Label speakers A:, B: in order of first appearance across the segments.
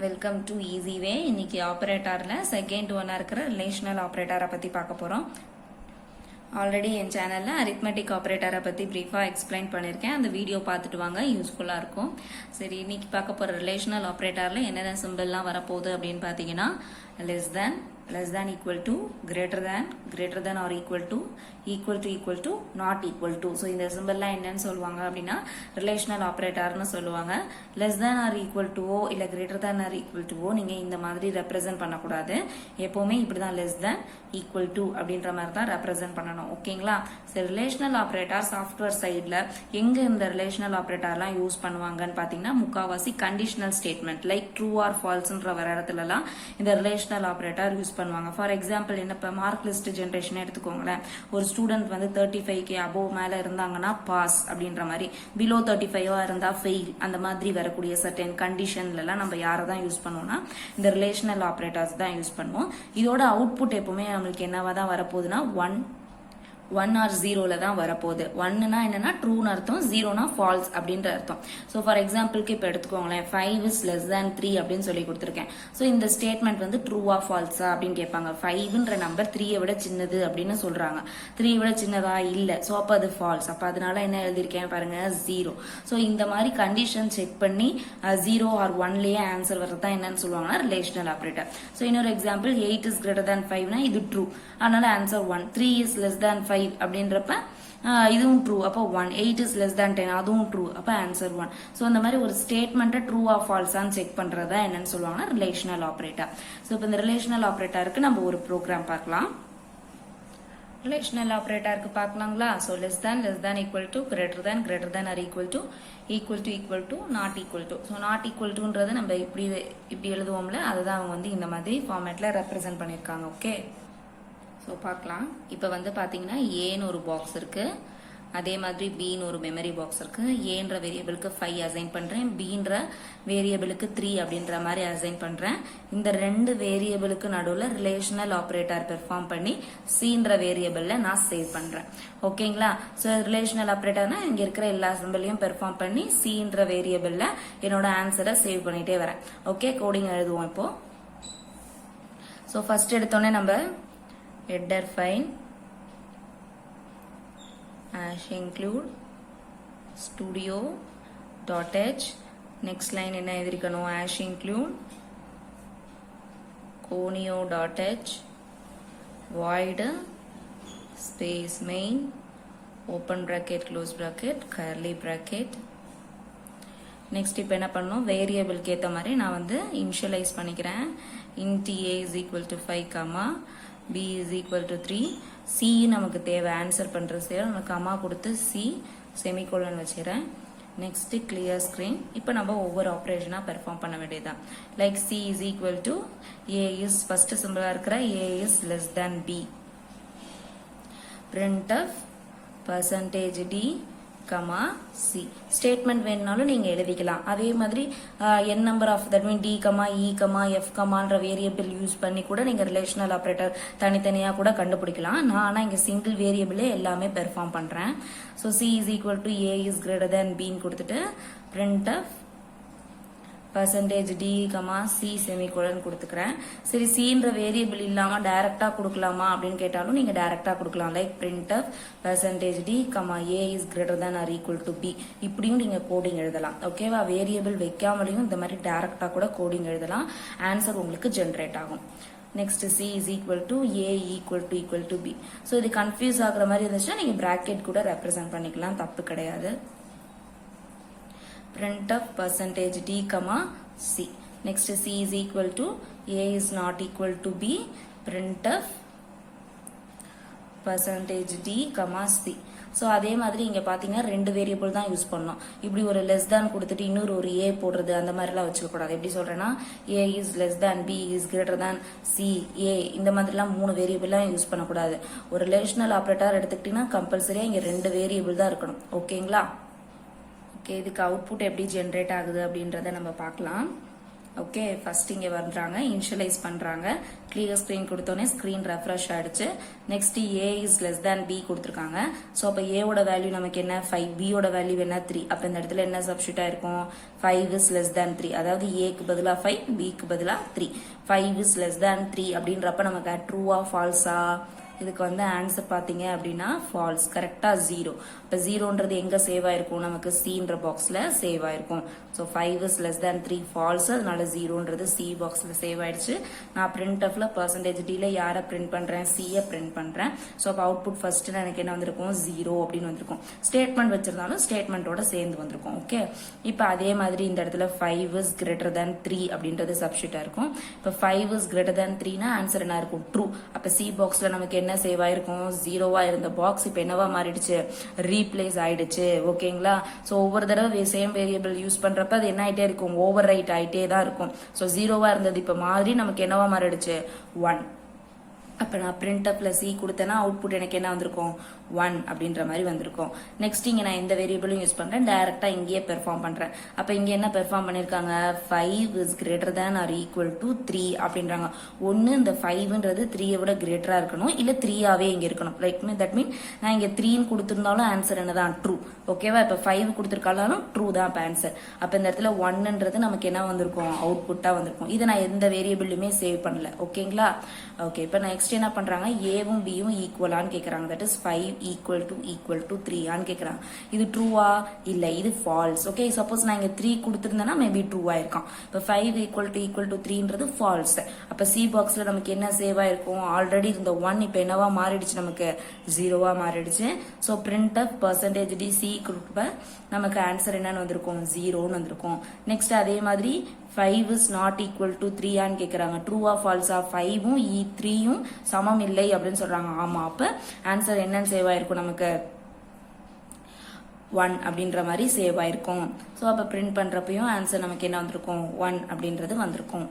A: Welcome to easy way. இன்னைக்கு ஆப்ரேட்டர்ல second ஒன்னா இருக்கிற ரிலேஷனல் ஆப்ரேட்டரை பத்தி பார்க்க போறோம். ஆல்ரெடி என் சேனல்ல அரித்மெட்டிக் ஆப்ரேட்டரை பத்தி பிரீஃபா எக்ஸ்பிளைன் பண்ணிருக்கேன். அந்த வீடியோ பார்த்துட்டு வாங்க, யூஸ்ஃபுல்லா இருக்கும். சரி, இன்னைக்கு பார்க்க போற ரிலேஷனல் ஆப்ரேட்டர்ல என்னென்ன சிம்பிள்லாம் வரப்போகுது அப்படின்னு பாத்தீங்கன்னா less than equal to greater than or equal to not equal to. so இந்த சிம்பிள்லாம் என்னன்னு சொல்லுவாங்க அப்படின்னா ரிலேஷனல் ஆப்ரேட்டர்னு சொல்லுவாங்க. less than or equal to இல்ல greater than or equal to நீங்க இந்த மாதிரி ரெப்ரசென்ட் பண்ணக்கூடாது. எப்பவுமே இப்படிதான் less than equal to அப்படின்ற மாதிரி தான் ரெப்ரசென்ட் பண்ணணும். ஓகேங்களா? சரி, ரிலேஷனல் ஆப்ரேட்டர் சாஃப்ட்வேர் சைட்ல எங்க இந்த ரிலேஷனல் ஆப்ரேட்டர்லாம் யூஸ் பண்ணுவாங்கன்னு பாத்தீங்கன்னா முக்காவாசி conditional statement like true or ஃபால்ஸ்ன்ற வர இடத்துலலாம் இந்த ரிலேஷனல் ஆப்ரேட்டர் யூஸ் பண்ணுவாங்க. ஃபார் எக்ஸாம்பிள் என்ன, இப்போ மார்க் லிஸ்ட் ஜென்ரேஷன் எடுத்துக்கோங்களேன். ஒரு ஸ்டூடெண்ட் வந்து 35K அபோவ் மேல இருந்தாங்கன்னா பாஸ் அப்படின்ற மாதிரி, பிலோ 35 இருந்தா ஃபெயில், அந்த மாதிரி வரக்கூடிய சர்டன் கண்டிஷன்ல எல்லாம் நம்ம யாரை தான் யூஸ் பண்ணுவோம்னா இந்த ரிலேஷனல் ஆப்ரேட்டர்ஸ் தான் யூஸ் பண்ணுவோம். இதோட அவுட்புட் எப்பவுமே நம்மளுக்கு என்னவா தான் வரப்போகுதுன்னா 1 or 0ல தான் வரப்போகுது. 1னா என்னன்னா ட்ரூன்னு அர்த்தம், 0னா ஃபால்ஸ் அப்படின்ற அர்த்தம். ஸோ ஃபார் எக்ஸாம்பிளுக்கு இப்போ எடுத்துக்கோங்களேன், 5 is less than 3 அப்படின்னு சொல்லி கொடுத்துருக்கேன். ஸோ இந்த ஸ்டேட்மெண்ட் வந்து ட்ரூவா ஃபால்ஸா அப்படின்னு கேட்பாங்க. 5ன்ற நம்பர் 3யை விட சின்னது அப்படின்னு சொல்றாங்க. 3யை விட சின்னதா இல்லை, ஸோ அப்போ அது ஃபால்ஸ். அப்போ அதனால என்ன எழுதியிருக்கேன் பாருங்க, 0. ஸோ இந்த மாதிரி கண்டிஷன் செக் பண்ணி 0 or 1லயே ஆன்சர் வர்றது தான் என்னன்னு சொல்லுவாங்கன்னா ரிலேஷனல் ஆப்ரேட்டர். ஸோ இன்னொரு எக்ஸாம்பிள், 8 is greater than 5னா இது ட்ரூ, அதனால ஆன்சர் 1. 3 is less than 5 அப்படின்றப்ப இதுவும் ட்ரூ, அப்போ 1. 8 is less than 10 அதுவும் ட்ரூ, அப்போ ஆன்சர் 1. ஸோ இந்த மாதிரி ஒரு ஸ்டேட்மெண்ட்டை ட்ரூவா ஃபால்ஸான்னு செக் பண்றதா என்னன்னு சொல்லுவாங்கன்னா ரிலேஷனல் ஆப்ரேட்டர். ஸோ இப்போ இந்த ரிலேஷனல் ஆப்ரேட்டருக்கு நம்ம ஒரு ப்ரோக்ராம் பார்க்கலாம். ரிலேஷனல் ஆப்ரேட்டருக்கு பார்க்கலாங்களா? So less than equal to greater than or equal to not equal to. So not equal toன்றது நம்ம இப்படி எழுதுவோம்ல, அதுதான் அவங்க வந்து இந்த மாதிரி ஃபார்மேட்ல ரெப்ரசென்ட் பண்ணியிருக்காங்க. ஓகே, ஸோ பார்க்கலாம். இப்போ வந்து பார்த்தீங்கன்னா ஏன்னு ஒரு பாக்ஸ் இருக்கு, அதே மாதிரி பின்னு ஒரு மெமரி பாக்ஸ் இருக்கு. ஏன்ற வேரியபிளுக்கு 5 அசைன் பண்றேன், பின்ற வேரியபிளுக்கு 3 அப்படின்ற மாதிரி அசைன் பண்றேன். இந்த ரெண்டு வேரியபிளுக்கு நடுவில் ரிலேஷனல் ஆப்ரேட்டர் பெர்ஃபார்ம் பண்ணி சின்ற வேரியபிள்ல நான் சேவ் பண்றேன். ஓகேங்களா? ஸோ ரிலேஷனல் ஆப்ரேட்டர்னா இங்க இருக்கிற எல்லா சிம்பிளையும் பெர்ஃபார்ம் பண்ணி சின்ற வேரியபிள்ல என்னோட ஆன்சரை சேவ் பண்ணிட்டே வரேன். ஓகே, கோடிங் எழுதுவோம் இப்போ. ஸோ ஃபர்ஸ்ட் எடுத்தோடனே நம்ம header file hash include studio.h. next line என்ன எழுதிருக்கணும், hash include conio.h void space main open bracket close bracket curly bracket. Next இப்போ என்ன பண்ணணும், வேரியபிள்க்கு ஏற்ற மாதிரி நான் வந்து இனிஷியலைஸ் பண்ணிக்கிறேன். int a is equal to 5, b is equal to 3. c நமக்கு தேவை, ஆன்சர் பண்றது தேவை, நம்ம கமா கொடுத்து c செமிகோலன் வச்சுக்கிறேன். Next clear screen. இப்போ நம்ம ஒவ்வொரு ஆப்ரேஷனா பெர்ஃபார்ம் பண்ண வேண்டியதுதான். Like c is equal to a is first சிம்பிளா இருக்கிற a is less than b. printf %d c. Statement வேணும்னாலும் நீங்க எழுதிக்கலாம். அதே மாதிரி n number of that mean d, e, f ன்ற வேரியபிள் யூஸ் பண்ணி கூட நீங்க ரிலேஷனல் ஆப்ரேட்டர் தனித்தனியா கூட கண்டுபிடிக்கலாம். நான் ஆனா இங்க சிங்கிள் வேரியபிளே எல்லாமே பெர்ஃபார்ம் பண்றேன். So c is equal to a is greater than b கொடுத்துட்டு printf %d, c செமிகோலன் கொடுத்துக்கிறேன். சரி, cன்ற வேரியபிள் இல்லாம டைரக்டா கொடுக்கலாமா அப்படின்னு கேட்டாலும் நீங்க டைரக்டா கொடுக்கலாம். Like printf %d, a is greater than or equal to b. இப்படியும் நீங்க கோடிங் எழுதலாம். ஓகேவா? வேரியபிள் வைக்காமலையும் இந்த மாதிரி டைரக்டா கூட கோடிங் எழுதலாம். ஆன்சர் உங்களுக்கு ஜெனரேட் ஆகும். Next c is equal to a equal to b. So இது கன்ஃபியூஸ் ஆகுற மாதிரி இருந்துச்சுன்னா நீங்க பிராக்கெட் கூட ரெப்ரசென்ட் பண்ணிக்கலாம், தப்பு கிடையாது. printf %d, c. next c is equal to a is not equal to b. printf %d, c. So அதே மாதிரி இங்க பாத்தீங்கன்னா ரெண்டு வேரியபிள் தான் யூஸ் பண்ணோம். இப்படி ஒரு லெஸ் தேன் கொடுத்துட்டு இன்னொரு ஒரு ஏ போடுறது அந்த மாதிரிலாம் வச்சுக்க கூடாது. எப்படி சொல்றேன்னா a is less than b is greater than c, a இந்த மாதிரிலாம் 3 வேரியபிள்லாம் யூஸ் பண்ணக்கூடாது. ஒரு ரிலேஷனல் ஆப்ரேட்டர் எடுத்துக்கிட்டீங்கன்னா கம்பல்சரியா இங்க 2 வேரியபிள் தான் இருக்கணும். ஓகேங்களா? ஓகே, இதுக்கு அவுட்புட் எப்படி ஜென்ரேட் ஆகுது அப்படின்றத நம்ம பார்க்கலாம். ஓகே, ஃபர்ஸ்ட் இங்கே வந்துறாங்க, இனிஷியலைஸ் பண்ணுறாங்க. கிளியர் ஸ்க்ரீன் கொடுத்தோன்னே ஸ்க்ரீன் ரெஃப்ரெஷ் ஆகிடுச்சு. Next A is less than B கொடுத்துருக்காங்க. ஸோ அப்போ ஏவோட வேல்யூ நமக்கு என்ன 5, பியோட வேல்யூ என்ன 3. அப்போ இந்த இடத்துல என்ன சப்ஸ்டியூட் ஆயிருக்கும் 5 இஸ் லெஸ் தேன் 3. அதாவது ஏக்கு பதிலாக 5, பிக்கு பதிலாக 3. 5 இஸ் லெஸ் தேன் 3 அப்படின்றப்ப நமக்கு ட்ரூவா ஃபால்ஸா? இதுக்கு வந்து ஆன்சர் பார்த்தீங்க அப்படின்னா ஃபால்ஸ். கரெக்டாக 0. இப்போ 0ன்றது எங்கே சேவ் ஆயிருக்கும்? நமக்கு சின்ற பாக்ஸில் சேவ் ஆயிருக்கும். So 5 is less than 3 false. அதனால 0ன்றது சி பாக்ஸில் சேவ் ஆயிடுச்சு. நான் பிரிண்ட் ஆஃப்ல %d யாரை பிரிண்ட் பண்ணுறேன்? சியை பிரிண்ட் பண்ணுறேன். ஸோ அப்போ அவுட்புட் ஃபர்ஸ்ட் எனக்கு என்ன வந்திருக்கும்? 0 அப்படின்னு வந்திருக்கும். ஸ்டேட்மெண்ட் வச்சிருந்தாலும் ஸ்டேட்மெண்ட்டோட சேர்ந்து வந்திருக்கும். ஓகே, இப்போ அதே மாதிரி இந்த இடத்துல 5 இஸ் கிரேட்டர் தேன் 3 அப்படின்றது சப்ஸ்டியூட்டாக இருக்கும். இப்போ 5 இஸ் கிரேட்டர் தேன் 3னா ஆன்சர் என்ன இருக்கும்? ட்ரூ. அப்போ சி பாக்ஸில் நமக்கு என்ன சேவ் ஆயிருக்கும்? 0வா இருந்த பாக்ஸ் இப்போ என்னவா மாறிடுச்சு? ரீப்ளேஸ் ஆயிடுச்சு. ஓகேங்களா? ஸோ ஒவ்வொரு தடவை சேம் வேரியபிள் யூஸ் பண்றப்ப அது என்ன ஆயிட்டே இருக்கும்? ஓவர் ரைட் ஆயிட்டே தான் இருக்கும். ஸோ 0வா இருந்தது இப்போ மாறி நமக்கு என்னவா மாறிடுச்சு? 1. அப்போ நான் பிரிண்ட் அப்ல சி கொடுத்தேன்னா அவுட்புட் எனக்கு என்ன வந்திருக்கும்? 1 அப்படின்ற மாதிரி வந்திருக்கும். நெக்ஸ்ட் இங்கே நான் எந்த வேரியபிளும் யூஸ் பண்ணுறேன், டைரக்டா இங்கேயே பெர்ஃபார்ம் பண்ணுறேன். அப்போ இங்கே என்ன பெர்ஃபார்ம் பண்ணியிருக்காங்க? 5 is greater than or equal to 3 அப்படின்றாங்க. ஒன்று இந்த 5ன்றது 3ஐ விட கிரேட்டராக இருக்கணும், இல்லை 3ஆவே இங்கே இருக்கணும். லைக் தட் மீன் நான் இங்கே 3ன்னு கொடுத்துருந்தாலும் ஆன்சர் என்னதான்? ட்ரூ. ஓகேவா? இப்போ 5 கொடுத்துருக்காலும் ட்ரூ தான் இப்போ ஆன்சர். அப்போ இந்த இடத்துல 1ன்றது நமக்கு என்ன வந்திருக்கும்? அவுட்புட்டாக வந்திருக்கும். இதை நான் எந்த வேரியபிளுமே சேவ் பண்ணல. ஓகேங்களா? ஓகே, இப்போ நான் நெக்ஸ்ட் என்ன பண்றாங்க? ஏவும் பியும் ஈக்குவலான்னு கேட்கறாங்க. தட் இஸ் 5 ஈக்குவல் டு 3 ஆன்னு கேட்கறாங்க. இது ட்ரூவா? இல்லை, இது ஃபால்ஸ். ஓகே, சப்போஸ் நான் இங்க 3 கொடுத்துருந்தேன்னா மேபி ட்ரூவா இருக்கும். இப்போ 5 ஈக்குவல் டு 3ன்றது ஃபால்ஸ். அப்போ சி பாக்ஸ்ல நமக்கு என்ன சேவ் ஆயிருக்கும்? ஆல்ரெடி இருந்த 1 இப்போ என்னவா மாறிடுச்சு? நமக்கு 0வா மாறிடுச்சு. So print of %d C கொடுப்ப நமக்கு ஆன்சர் என்னன்னு வந்திருக்கும்? 0ன்னு வந்திருக்கும். நெக்ஸ்ட் அதே மாதிரி 5 இஸ் நாட் ஈக்குவல் டு 3 ஆன்னு கேட்கறாங்க. ட்ரூவா ஃபால்ஸா? 5ம் 3யும் சமம் இல்லை அப்படின்னு சொல்றாங்க. ஆமா, அப்ப ஆன்சர் என்னன்னு சேவ் ஆயிருக்கும்? நமக்கு 1 அப்படின்ற மாதிரி சேவ் ஆயிருக்கும். ஸோ அப்ப பிரிண்ட் பண்றப்பையும் ஆன்சர் நமக்கு என்ன வந்திருக்கும்? 1 அப்படின்றது வந்திருக்கும்.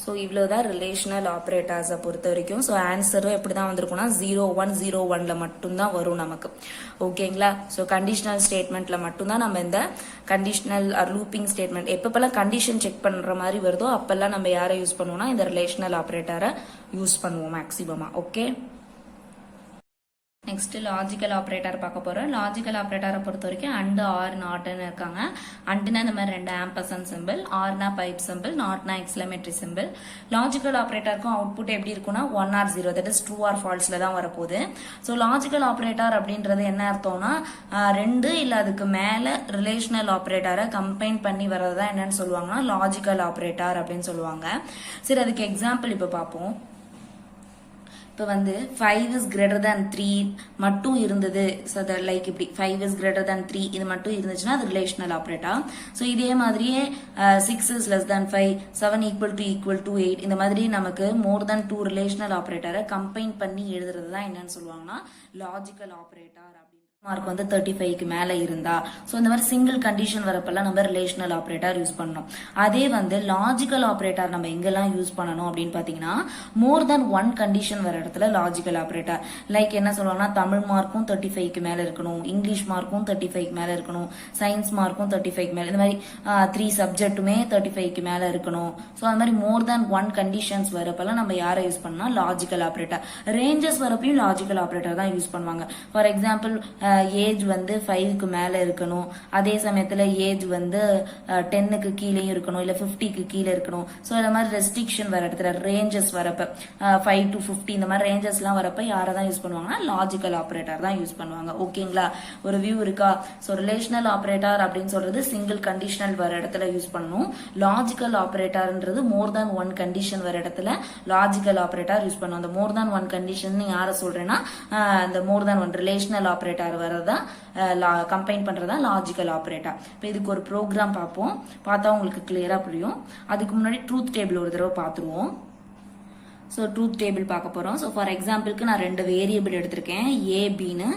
A: ஸோ இவ்வளோதான் ரிலேஷனல் ஆப்ரேட்டர்ஸை பொறுத்த வரைக்கும். ஸோ ஆன்சரும் எப்படி தான் வந்திருக்கும்னா 0-1-0-1ல மட்டும்தான் வரும் நமக்கு. ஓகேங்களா? ஸோ கண்டிஷனல் ஸ்டேட்மெண்ட்ல மட்டும்தான் நம்ம இந்த கண்டிஷனல் லூப்பிங் ஸ்டேட்மெண்ட் எப்பப்பெல்லாம் கண்டிஷன் செக் பண்ற மாதிரி வருதோ அப்பெல்லாம் நம்ம யாரை யூஸ் பண்ணுவோம்னா இந்த ரிலேஷனல் ஆப்ரேட்டரை யூஸ் பண்ணுவோம் மேக்சிமமா. ஓகே, நெக்ஸ்ட் லாஜிக்கல் ஆப்ரேட்டர் பார்க்க போறோம். லாஜிக்கல் ஆப்ரேட்டரை பொறுத்த வரைக்கும் அண்ட், ஆர், நாட்னு இருக்காங்க. அண்ட்னா இந்த மாதிரி 2 ஆம்பர்சன்ட் சிம்பிள், ஆர்னா பைப் சிம்பிள், நாட்னா எக்ஸ்க்ளமேட்டரி சிம்பிள். லாஜிக்கல் ஆப்ரேட்டருக்கும் அவுட்புட் எப்படி இருக்கும்னா 1 or 0, that is true or ஃபால்ஸ்ல தான் வரப்போகுது. ஸோ லாஜிக்கல் ஆப்ரேட்டர் அப்படின்றது என்ன அர்த்தம்னா 2 இல்ல அதுக்கு மேல ரிலேஷனல் ஆப்ரேட்டரை கம்பைன் பண்ணி வர்றதுதான் என்னன்னு சொல்லுவாங்கன்னா லாஜிக்கல் ஆப்ரேட்டர் அப்படின்னு சொல்லுவாங்க. சரி, அதுக்கு எக்ஸாம்பிள் இப்போ பார்ப்போம். இப்போ வந்து 5 இஸ் கிரேட்டர் தேன் 3 மட்டும் இருந்தது. ஸோ லைக் இப்படி 5 இஸ் கிரேட்டர் தேன் 3 இது மட்டும் இருந்துச்சுன்னா அது ரிலேஷனல் ஆப்ரேட்டர். ஸோ இதே மாதிரியே 6 is less than 5, 7 equal to 8 இந்த மாதிரி நமக்கு மோர் தேன் 2 ரிலேஷனல் ஆப்ரேட்டரை கம்பைன் பண்ணி எழுதுறது தான் என்னன்னு சொல்லுவாங்கன்னா லாஜிக்கல் ஆப்ரேட்டர். மார்க் வந்து 35க்கு மேல இருந்தா, ஸோ இந்த மாதிரி சிங்கிள் கண்டிஷன் வரப்பெல்லாம் நம்ம ரிலேஷனல் ஆப்ரேட்டர் யூஸ் பண்ணணும். அதே வந்து லாஜிக்கல் ஆப்ரேட்டர் நம்ம எங்கெல்லாம் யூஸ் பண்ணணும் அப்படின்னு பாத்தீங்கன்னா மோர் தென் 1 கண்டிஷன் வர இடத்துல லாஜிக்கல் ஆப்ரேட்டர். லைக் என்ன சொல்லுவாங்கன்னா தமிழ் மார்க்கும் 35க்கு மேல இருக்கணும், இங்கிலீஷ் மார்க்கும் 35க்கு மேல இருக்கணும், சயின்ஸ் மார்க்கும் 35க்கு மேல, இந்த மாதிரி 3 சப்ஜெக்ட்டுமே 35க்கு மேல இருக்கணும். ஸோ அந்த மாதிரி மோர் தென் 1 கண்டிஷன்ஸ் வரப்பெல்லாம் நம்ம யாரை யூஸ் பண்ணா லாஜிக்கல் ஆப்ரேட்டர். ரேஞ்சஸ் வரப்பையும் லாஜிக்கல் ஆப்ரேட்டர் தான் யூஸ் பண்ணுவாங்க. ஃபார் எக்ஸாம்பிள் ஏஜ் வந்து 5க்கு மேல இருக்கணும், அதே சமயத்துல ஏஜ் வந்து 10க்கு கீழேயும் இருக்கணும், இல்ல 50க்கு கீழே இருக்கணும். ஸோ இந்த மாதிரி ரெஸ்ட்ரிக்ஷன் வர இடத்துல ரேஞ்சஸ் வரப்ப 5 to 50 இந்த மாதிரி ரேஞ்சஸ் எல்லாம் வரப்ப யாரை தான் யூஸ் பண்ணுவாங்கன்னா லாஜிக்கல் ஆப்ரேட்டர் தான் யூஸ் பண்ணுவாங்க. ஓகேங்களா? ஒரு வியூ இருக்கா? ஸோ ரிலேஷனல் ஆப்ரேட்டர் அப்படின்னு சொல்றது சிங்கிள் கண்டிஷனல் வர இடத்துல யூஸ் பண்ணணும். லாஜிக்கல் ஆப்ரேட்டர்ன்றது மோர் தேன் 1 கண்டிஷன் வர இடத்துல லாஜிக்கல் ஆப்ரேட்டர் யூஸ் பண்ணுவோம். அந்த மோர் தேன் 1 கண்டிஷன் யாரை சொல்றேன்னா இந்த மோர் தேன் 1 ரிலேஷனல் ஆப்ரேட்டர் வரதான் கம்பைன் பண்றதா லாஜிக்கல் ஆப்ரேட்டர். இப்போ இதுக்கு ஒரு ப்ரோக்ராம் பார்ப்போம், பார்த்தா உங்களுக்கு கிளியரா புரியும். அதுக்கு முன்னாடி ட்ரூத் டேபிள் ஒரு தடவை பார்த்துருவோம். ஸோ ட்ரூத் டேபிள் பார்க்க போகிறோம். ஸோ ஃபார் எக்ஸாம்பிளுக்கு நான் 2 வேரியபிள் எடுத்திருக்கேன், ஏ பின்னு.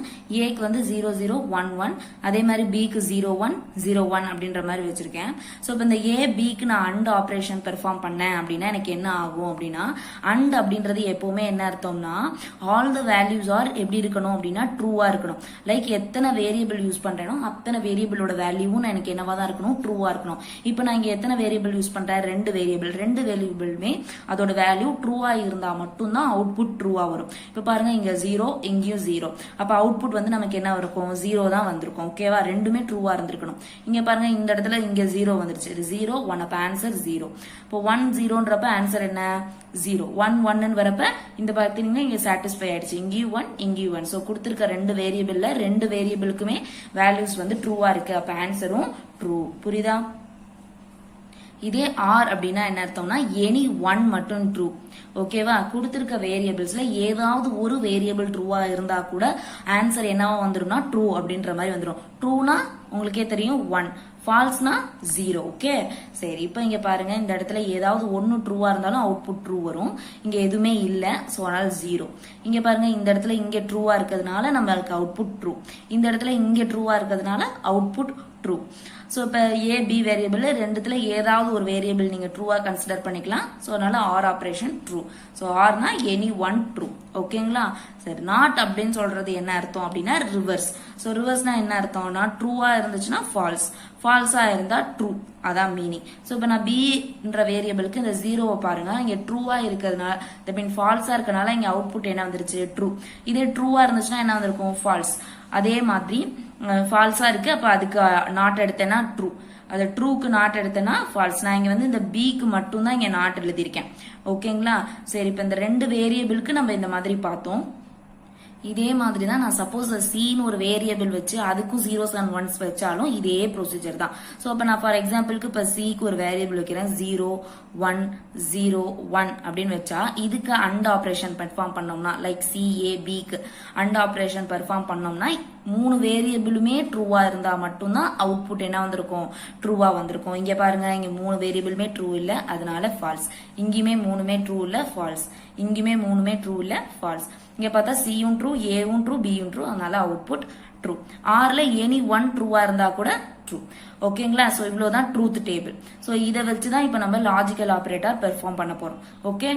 A: ஏக்கு வந்து 0 0 1 1, அதே மாதிரி பிக்கு 0 1 0 1 அப்படின்ற மாதிரி வச்சிருக்கேன். ஸோ இப்போ இந்த ஏ பிக்கு நான் அண்ட் ஆப்ரேஷன் பெர்ஃபார்ம் பண்ணேன் அப்படின்னா எனக்கு என்ன ஆகும் அப்படின்னா, அண்ட் அப்படின்றது எப்பவுமே என்ன அர்த்தம்னா ஆல் த வேல்யூஸ் ஆர் எப்படி இருக்கணும் அப்படின்னா ட்ரூவா இருக்கணும். லைக் எத்தனை வேரியபிள் யூஸ் பண்றேனோ அத்தனை வேரியபிளோட வேல்யூவும் எனக்கு என்னவா தான் இருக்கணும், ட்ரூவா இருக்கணும். இப்போ நான் இங்க எத்தனை வேரியபிள் யூஸ் பண்றேன், 2 வேரியபிளுமே அதோட வேல்யூ ட்ரூவா இருந்தா மட்டும்தான் அவுட்புட் ட்ரூவா வரும். இப்ப பாருங்க இங்க 0, இங்கேயும் 0. அப்ப அவுட்புட் வந்து நமக்கு என்ன இருக்கும், 0 தான் வந்திருக்கும். ஓகேவா, ரெண்டுமே ட்ரூவா இருந்திருக்கணும். இங்க பாருங்க இந்த இடத்துல இங்க 0 வந்துருச்சு, 0 1. அப்ப ஆன்சர் 0. இப்போ 1 0ன்றப்ப ஆன்சர் என்ன 0. 1 1 வரப்ப இந்த பாத்தீங்கன்னா இங்க சாட்டிஸ்ஃபை ஆயிடுச்சு, இங்கேயும் 1 இங்கேயும் 1. ஸோ கொடுத்துருக்க 2 வேரியபிள்ல 2 வேரியபிளுக்குமே வேல்யூஸ் வந்து ட்ரூவா இருக்கு. அப்ப ஆன்சரும் ட்ரூ. புரியுதா? இதே ஆர் அப்படின்னா என்ன அர்த்தம்னா எனி ஒன் மட்டும் ட்ரூ. ஓகேவா, கொடுத்திருக்க வேரியபிள்ஸ்ல ஏதாவது ஒரு வேரியபிள் ட்ரூவா இருந்தா கூட ஆன்சர் என்னவா வந்துரும்னா ட்ரூ அப்படின்ற மாதிரி வந்துடும். ட்ரூனா உங்களுக்கே தெரியும் 1, ஃபால்ஸ்னா 0. ஓகே சரி, இப்போ இங்க பாருங்க இந்த இடத்துல ஏதாவது ஒன்னு ட்ரூவா இருந்தாலும் அவுட்புட் ட்ரூ வரும். இங்க எதுவுமே இல்ல, சோ அதனால 0. இங்க பாருங்க இந்த இடத்துல இங்க ட்ரூவா இருக்கிறதுனால நம்மளுக்கு அவுட்புட் ட்ரூ. இந்த இடத்துல இங்க ட்ரூவா இருக்கிறதுனால அவுட்புட் ட்ரூ. ஸோ இப்போ ஏ பி வேரியபிள் ரெண்டுத்துல ஏதாவது ஒரு வேரியபிள் நீங்க ட்ரூவா கன்சிடர் பண்ணிக்கலாம். ஸோ அதனால ஆர் ஆப்ரேஷன் ட்ரூ. ஸோ ஆர்னா எனி ஒன் ட்ரூ. ஓகேங்களா, சரி. நாட் அப்படின்னு சொல்றது என்ன அர்த்தம் அப்படின்னா ரிவர்ஸ். ஸோ ரிவர்ஸ்னா என்ன அர்த்தம்னா ட்ரூவா இருந்துச்சுன்னா ஃபால்ஸ், ஃபால்ஸா இருந்தா ட்ரூ. அதான் மீனிங். ஸோ இப்போ நான் பின்ற வேரியபிளுக்கு இந்த 0வை பாருங்க, இங்க ட்ரூவா இருக்கிறதுனால தட் மீன் ஃபால்ஸா இருக்கனால இங்க அவுட்புட் என்ன வந்துருச்சு, ட்ரூ. இதே ட்ரூவா இருந்துச்சுன்னா என்ன வந்திருக்கும், ஃபால்ஸ். அதே மாதிரி ஃபால்ஸா இருக்கு, அப்ப அதுக்கு நாட் எடுத்தேன்னா ட்ரூ. அது ட்ரூக்கு நாட் எடுத்தேன்னா ஃபால்ஸ். நான் இங்க வந்து இந்த பிக்கு மட்டும் தான் இங்க நாட் எழுதியிருக்கேன். ஓகேங்களா, சரி. இப்ப இந்த 2 வேரியபிளுக்கு நம்ம இந்த மாதிரி பார்த்தோம். இதே மாதிரி தான் நான் சப்போஸ் சின்னு ஒரு வேரியபிள் வச்சு அதுக்கும் 0s and 1s வச்சாலும் இதே ப்ரொசீஜர் தான். ஸோ அப்போ நான் ஃபார் எக்ஸாம்பிளுக்கு இப்போ சிக்கு ஒரு வேரியபிள் வைக்கிறேன், 0 1 0 1 அப்படின்னு வச்சா இதுக்கு அண்ட் ஆப்ரேஷன் பெர்ஃபார்ம் பண்ணோம்னா லைக் சிஏபிக்கு அண்ட் ஆப்ரேஷன் பெர்ஃபார்ம் பண்ணோம்னா 3 வேரியபிளுமே ட்ரூவா இருந்தா மட்டும்தான் அவுட்புட் என்ன வந்திருக்கும், ட்ரூவா வந்திருக்கும். இங்க பாருங்க இங்க 3 வேரியபிளுமே ட்ரூ இல்ல, அதனால ஃபால்ஸ். இங்கேயுமே 3மே ட்ரூ இல்ல, ஃபால்ஸ். இங்கேயுமே 3மே ட்ரூ இல்ல, ஃபால்ஸ். இங்க பார்த்தா சியும் ட்ரூ, ஏவும் ட்ரூ, பியும் ட்ரூ, அதனால அவுட்புட் ட்ரூ. ஆர்ல எனி ஒன் ட்ரூவா இருந்தா கூட ட்ரூ. ஓகேங்களா, சோ இவ்வளவுதான் ட்ரூத் டேபிள். சோ இதை வச்சுதான் இப்ப நம்ம லாஜிக்கல் ஆபரேட்டர் பெர்ஃபார்ம் பண்ண போறோம். ஓகே,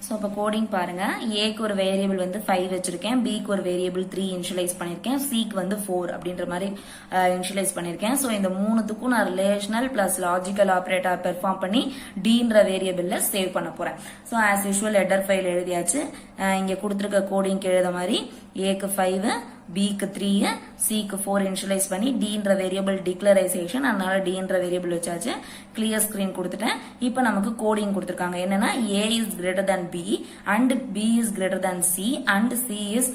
A: ஸோ இப்போ கோடிங் பாருங்க. ஏக்கு ஒரு வேரியபிள் வந்து 5 வச்சிருக்கேன், பிக்கு ஒரு வேரியபிள் 3 இனிஷியலைஸ் பண்ணிருக்கேன், சிக்கு வந்து 4 அப்படின்ற மாதிரி இனிஷியலைஸ் பண்ணிருக்கேன். ஸோ இந்த மூணுத்துக்கும் நான் relational plus logical operator perform பண்ணி டீன்ற வேரியபிள்ல சேவ் பண்ண போறேன். So as usual header file எழுதியாச்சு. இங்க கொடுத்துருக்க கோடிங் எழுத மாதிரி ஏக்கு 5, பிக்கு 3, சிக்கு 4 இனிஷியலைஸ் பண்ணி டீன்ற வேரியபிள் டிக்ளரைசேஷன், அதனால டீன்ற வேரியபிள் வச்சாச்சு. கிளியர் ஸ்கிரீன் கொடுத்துட்டேன். இப்போ நமக்கு கோடிங் கொடுத்துருக்காங்க என்னன்னா A is greater than B and B is greater than C and C is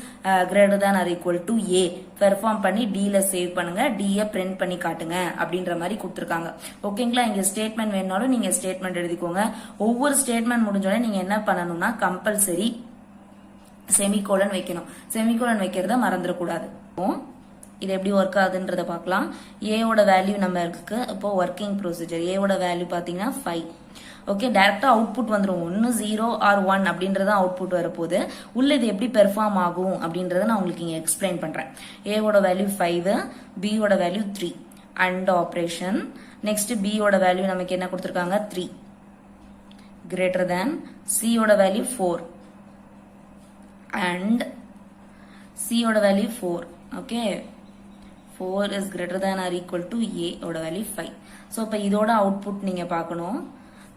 A: greater than or equal to A perform பண்ணி டீல சேவ் பண்ணுங்க, டீயை பிரிண்ட் பண்ணி காட்டுங்க அப்படின்ற மாதிரி கொடுத்துருக்காங்க. ஓகேங்களா, இங்க ஸ்டேட்மெண்ட் வேணாலும் நீங்க ஸ்டேட்மெண்ட் எழுதிக்கோங்க. ஒவ்வொரு ஸ்டேட்மெண்ட் முடிஞ்சோடனே நீங்க என்ன பண்ணணும்னா கம்பல்சரி செமிகோலன் வைக்கணும். செமிகோலன் வைக்கிறத மறந்துடக்கூடாது. இது எப்படி ஒர்க் ஆகுதுன்றத பார்க்கலாம். ஏவோட வேல்யூ நம்ம இருக்கு. இப்போ ஒர்க்கிங் ப்ரொசீஜர் ஏவோட வேல்யூ பாத்தீங்கன்னா 5. ஓகே, டைரக்டா அவுட்புட் வந்துடும். 1 0 ஆர் 1 அப்படின்றத அவுட்புட் வரப்போகுது. உள்ள இது எப்படி பெர்ஃபார்ம் ஆகும் அப்படின்றத நான் உங்களுக்கு இங்க எக்ஸ்பிளைன் பண்றேன். ஏவோட வேல்யூ 5, பியோட வேல்யூ 3 அண்ட் ஆப்ரேஷன். நெக்ஸ்ட் பியோட வேல்யூ நமக்கு என்ன கொடுத்துருக்காங்க 3 கிரேட்டர் தேன், சியோட வேல்யூ 4 and C ஓட value 4. Okay, 4 is greater than or equal to A ஓட வேல்யூ 5. ஸோ இப்போ இதோட அவுட்புட் நீங்க பார்க்கணும்.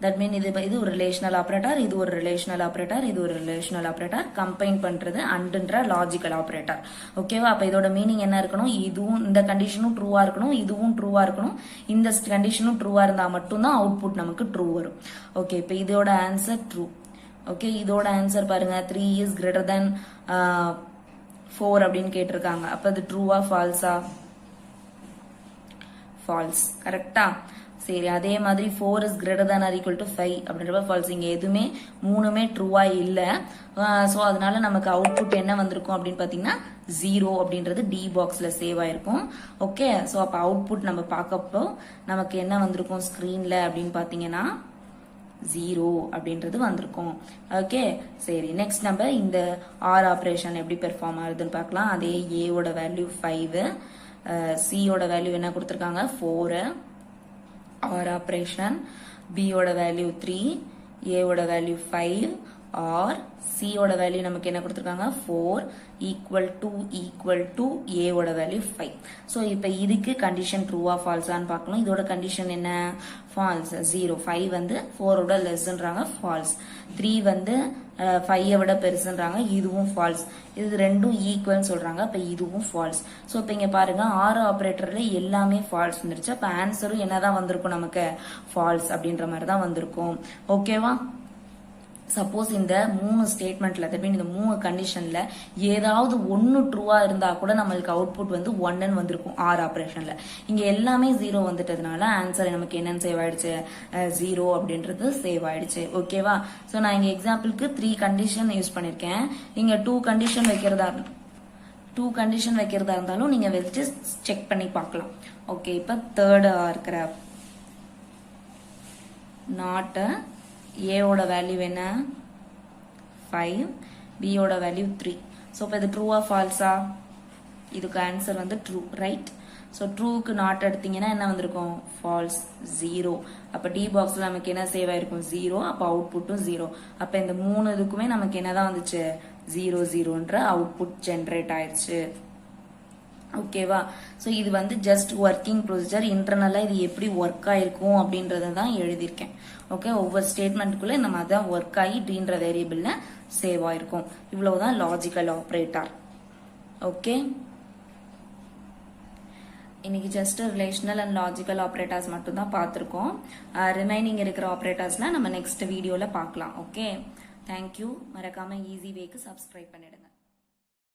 A: தட் மீன் இது ஒரு ரிலேஷனல் ஆப்ரேட்டர், இது ஒரு ரிலேஷனல் ஆப்ரேட்டர், இது ஒரு ரிலேஷனல் ஆப்ரேட்டர், கம்பைன் பண்றது அண்ட்ன்ற லாஜிக்கல் ஆப்ரேட்டர். ஓகேவா, அப்ப இதோட மீனிங் என்ன இருக்கணும், இதுவும் இந்த கண்டிஷனும் ட்ரூவா இருக்கணும், இதுவும் ட்ரூவா இருக்கணும். இந்த கண்டிஷனும் ட்ரூவா இருந்தா மட்டும்தான் அவுட்புட் நமக்கு ட்ரூ வரும். ஓகே, இப்போ இதோட ஆன்சர் ட்ரூ. ஓகே, இதோட ஆன்சர் பாருங்க 3 இஸ் கிரேட்டர் than 4 அப்படின்னு கேட்டிருக்காங்க. அப்ப அது ட்ரூவா ஃபால்ஸா, ஃபால்ஸ். கரெக்டா, சரி. அதே மாதிரி 4 is greater than or equal to 5 அப்படின்றப்ப ஃபால்ஸ். இங்க எதுவுமே 3மே ட்ரூவா இல்ல. சோ அதனால நமக்கு அவுட்புட் என்ன வந்திருக்கும் அப்படின்னு பாத்தீங்கன்னா 0 அப்படின்றது டி பாக்ஸ்ல சேவ் ஆயிருக்கும். ஓகே, சோ அப்ப அவுட்புட் நம்ம பார்க்கப்போ நமக்கு என்ன வந்திருக்கும் ஸ்கிரீன்ல அப்படின்னு பாத்தீங்கன்னா 0 அப்படின்றது வந்திருக்கும். ஓகே, சரி. நெக்ஸ்ட் நம்ம இந்த ஆர் ஆப்ரேஷன் எப்படி பெர்ஃபார்ம் ஆகுதுன்னு பார்க்கலாம். அதே ஏவோட வேல்யூ 5, சியோட வேல்யூ என்ன கொடுத்துருக்காங்க 4, ஆர் ஆப்ரேஷன், பியோட வேல்யூ 3, ஏவோட வேல்யூ 5, ஆர் சியோட வேல்யூ நமக்கு என்ன கொடுத்துருக்காங்க 4 ஈக்குவல் டு ஏவோட வேல்யூ 5. ஸோ இப்போ இதுக்கு கண்டிஷன் ட்ரூவா ஃபால்ஸான்னு பார்க்கணும். இதோட கண்டிஷன் என்ன ஃபால்ஸ். 0 5 வந்து 4ஓட லெஸ்ன்றாங்க ஃபால்ஸ். 3 வந்து 5 விட பெருசுன்றாங்க, இதுவும் ஃபால்ஸ். இது ரெண்டும் ஈக்குவல்னு சொல்றாங்க, அப்ப இதுவும் ஃபால்ஸ். ஸோ இப்போ இங்க பாருங்க ஆர் ஆப்ரேட்டர்ல எல்லாமே ஃபால்ஸ் வந்துருச்சு. அப்ப ஆன்சரும் என்னதான் வந்திருக்கும் நமக்கு ஃபால்ஸ் அப்படின்ற மாதிரி தான் வந்திருக்கும். ஓகேவா? சப்போஸ் இந்த 3 ஸ்டேட்மெண்ட்ல இந்த 3 கண்டிஷன்ல ஏதாவது ஒன்னு ட்ரூவா இருந்தா கூட நம்மளுக்கு அவுட்புட் வந்து 1ன்னு வந்திருக்கும் ஆர் ஆப்ரேஷன்ல. இங்க எல்லாமே 0 வந்துட்டதுனால ஆன்சர் நமக்கு என்னன்னு சேவ் ஆயிடுச்சு 0 அப்படின்றது சேவ் ஆயிடுச்சு. ஓகேவா? சோ நான் இங்க எக்ஸாம்பிளுக்கு 3 கண்டிஷன் யூஸ் பண்ணிருக்கேன். நீங்க 2 கண்டிஷன் வைக்கிறதா இருந்தாலும் நீங்க வச்சு செக் பண்ணி பார்க்கலாம். ஓகே, இப்ப தேர்ட் இருக்கிற நாட் ஏவோட வேல்யூ என்ன 5, பியோட வேல்யூ 3. ஸோ இப்போ இது ட்ரூவா ஃபால்ஸா? இதுக்கு ஆன்சர் வந்து ட்ரூ, ரைட்? ஸோ ட்ரூக்கு நாட் எடுத்தீங்கன்னா என்ன வந்திருக்கும் ஃபால்ஸ் 0. அப்போ டி பாக்ஸில் நமக்கு என்ன சேவ் ஆயிருக்கும் 0. அப்போ அவுட்புட்டும் 0. அப்போ இந்த 3 இதுக்குமே நமக்கு என்னதான் வந்துச்சு 0 0ன்ற அவுட்புட் ஜென்ரேட் ஆயிடுச்சு. ஓகேவா? ஸோ இது வந்து ஜஸ்ட் ஒர்க்கிங் ப்ரொசீஜர். இன்டர்னலா இது எப்படி ஒர்க் ஆயிருக்கும் அப்படின்றத தான் எழுதியிருக்கேன். ஓகே, ஒவ்வொரு ஸ்டேட்மெண்ட்டுக்குள்ள இந்த மாதிரி தான் ஒர்க் ஆகி டீன்ற வேரியபிள்ல சேவ் ஆயிருக்கும். இவ்வளவுதான் லாஜிக்கல் ஆப்ரேட்டர். ஓகே, இன்னைக்கு just relational and logical operators மட்டும் தான் பார்த்துருக்கோம். ரிமைனிங் இருக்கிற ஆப்ரேட்டர்ஸ்லாம் நம்ம நெக்ஸ்ட் வீடியோல பார்க்கலாம். Okay, thank you. மறக்காம ஈஸி வேக்கு சப்ஸ்கிரைப் பண்ணிடுங்க.